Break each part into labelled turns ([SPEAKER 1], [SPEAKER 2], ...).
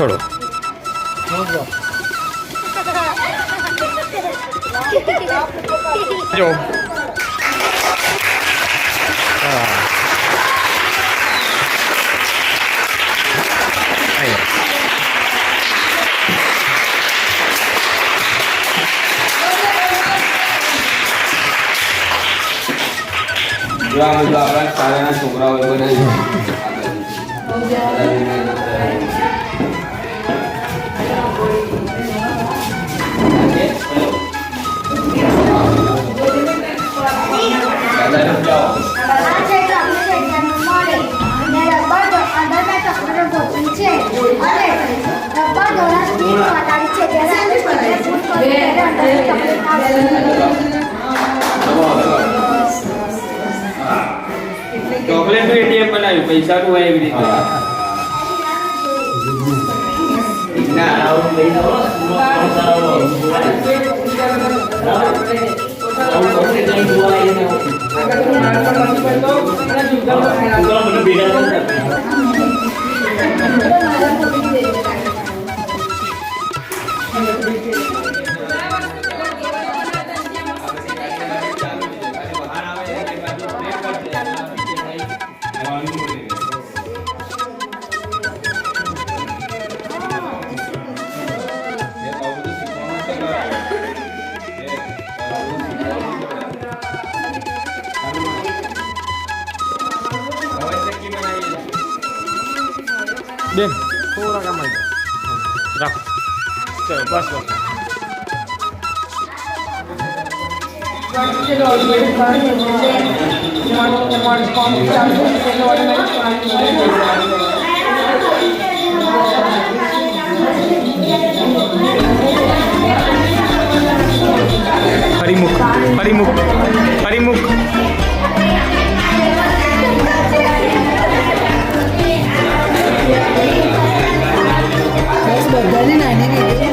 [SPEAKER 1] છોડો. જો
[SPEAKER 2] જો આ બધું આપણા શાળાના છોકરાઓ બનાવ્યું. ચોકલેટ નું એટીએમ બનાવ્યું પૈસા નું હોય એવી રીતે.
[SPEAKER 1] બેન થોડા કામ આવી રાખો. ચલો બસ બસ. હરિમુખ હરિમુખ હરિમુખ.
[SPEAKER 3] બધાની નાની રીતે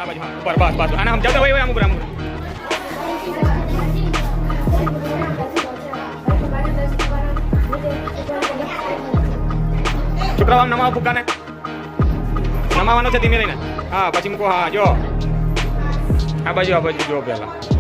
[SPEAKER 1] આ બાજુ હા ઉપર બસ બસ આને સમજાવતો હોય અમુક અમુક છોકરાઓ આમ નમાવો ફૂકાને નમાવાનો છે ધીમે લઈને હા પછી મૂકો હા જો આ બાજુ જો પહેલા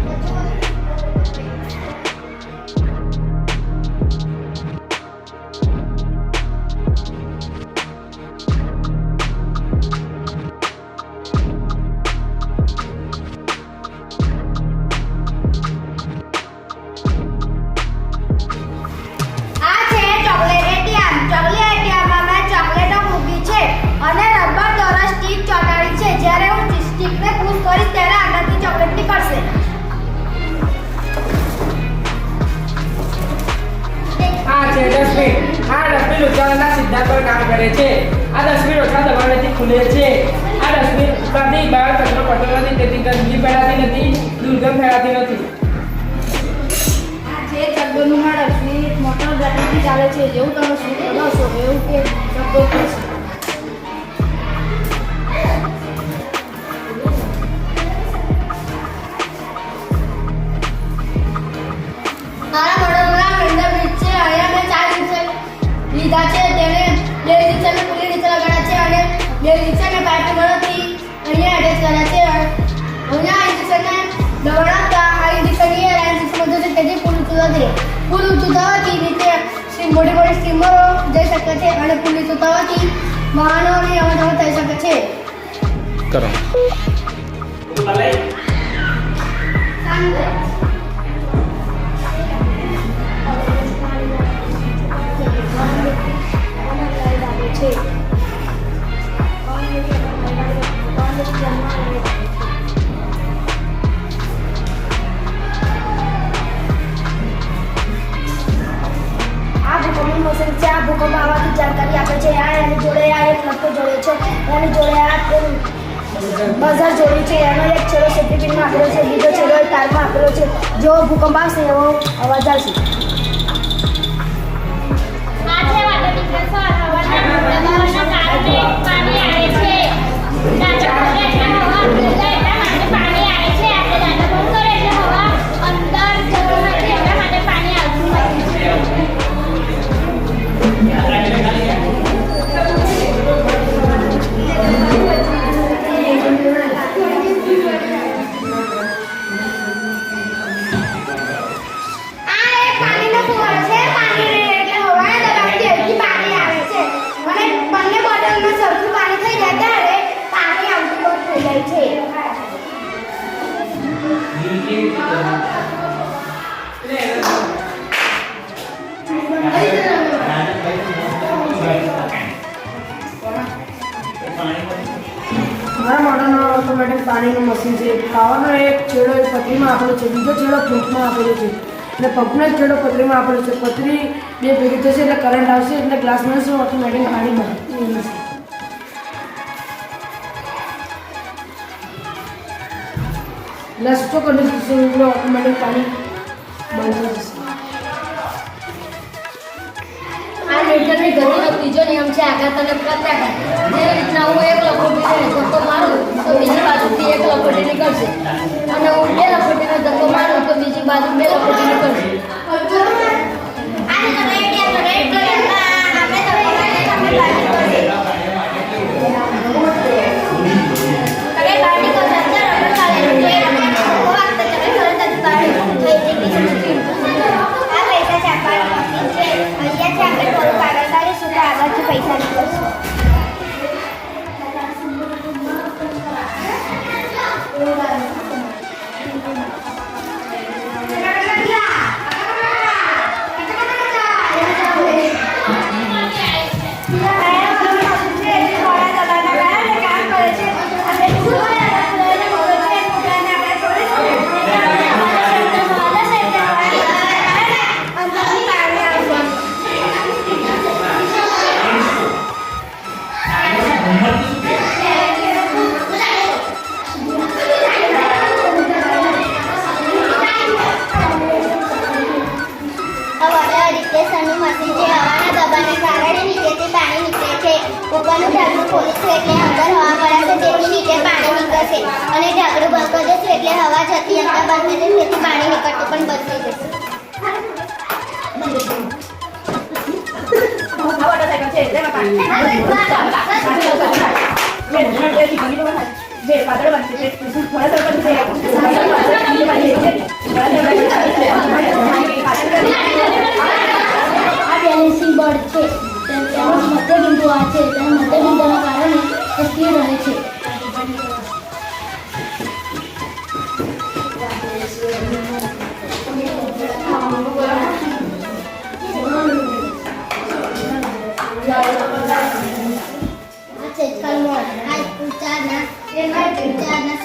[SPEAKER 3] સિદ્ધાંત પર કામ કરે છે આ ડસ્ટબિન ઓછા દબાણથી ખુલે છે આ ડસ્ટબિન ઉપરથી બહાર કચરો પડતો નથી તેથી ગંદકી ફેલાતી નથી દુર્ગંધ ફેલાતી નથી
[SPEAKER 4] જે ચકડોળનું ડસ્ટબિન મોટર બેટરીથી ચાલે છે જેવું તમે શું બનાવશો એવું કે ચકડોળ થશે લીધા છે તેને બે રિક્ષાને પુલી નીચે લગાડ્યા છે અને બે રિક્ષાને પાઇપની મદદથી અહીંયા એટેચ કર્યા છે અહીંયા ઇન્જેક્શનને દબાવતા આ ઇન્જેક્શનની લાઈન સિસ્ટમ છે તેથી પુલ ઊંચું થવાથી નીચે મોટી મોટી સ્ટીમરો જઈ શકે છે અને પુલ ઊંચું થવાથી વાહનોની અવર જવર થઈ શકે છે
[SPEAKER 1] કરો
[SPEAKER 4] ભૂકંપ આવવાની જાણકારી આપે છે એની જોડે આ એક લખો જોડે છે એની જોડે આ બઝર જોડી છે એનો એક છેડો સેફ્ટી પિનમાં આપેલો છે બીજો છેડો એક તારમાં આપેલો છે જો ભૂકંપ આવશે એવો અવાજ આવશે ઓટોમેટિક પાણીનું મશીન છે પાવાનો એક છેડો પથરીમાં આપેલો છે બીજો છેડો પંપમાં આપેલો છે અને પંપનો એક છેડો પથરીમાં આપેલો છે પથરી બે ભેગી થશે એટલે કરંટ આવશે એટલે ગ્લાસમાં ઓટોમેટિક પાણી બહાર ગ્લાસ તો કરી દીધું એટલે ઓટોમેટિક પાણી બંધ થઈ જશે આ મીટરની ગતિનો ત્રીજો નિયમ છે આઘાત અને પ્રત્યાઘાત જે રીતના હું એક લખોટીને ધક્કો મારું તો બીજી બાજુથી એક લખોટી નીકળશે અને હું બે લખોટીનો ધક્કો મારું તો બીજી બાજુ બે લખોટી નીકળશે પૈસા નીકળશે ઉપરનું ઢાંકણું ખોલીશું એટલે અંદર હવા ભરાશે તેથી નીચે પાણી નીકળશે
[SPEAKER 5] જશે અને ઢાંકણું બંધ કરી દેશું એટલે હવા જતી અંદર બંધ થઈ જશે તેથી પાણી નીકળતું પણ બંધ થઈ જશે આ બેલેન્સિંગ બોર્ડ છે તેનો મધ્યબિંદુ આ છે તેના મધ્યબિંદુના કારણે તે સ્થિર રહે છે આ છે કલમોડ હાઈ સ્કૂલ 4 ના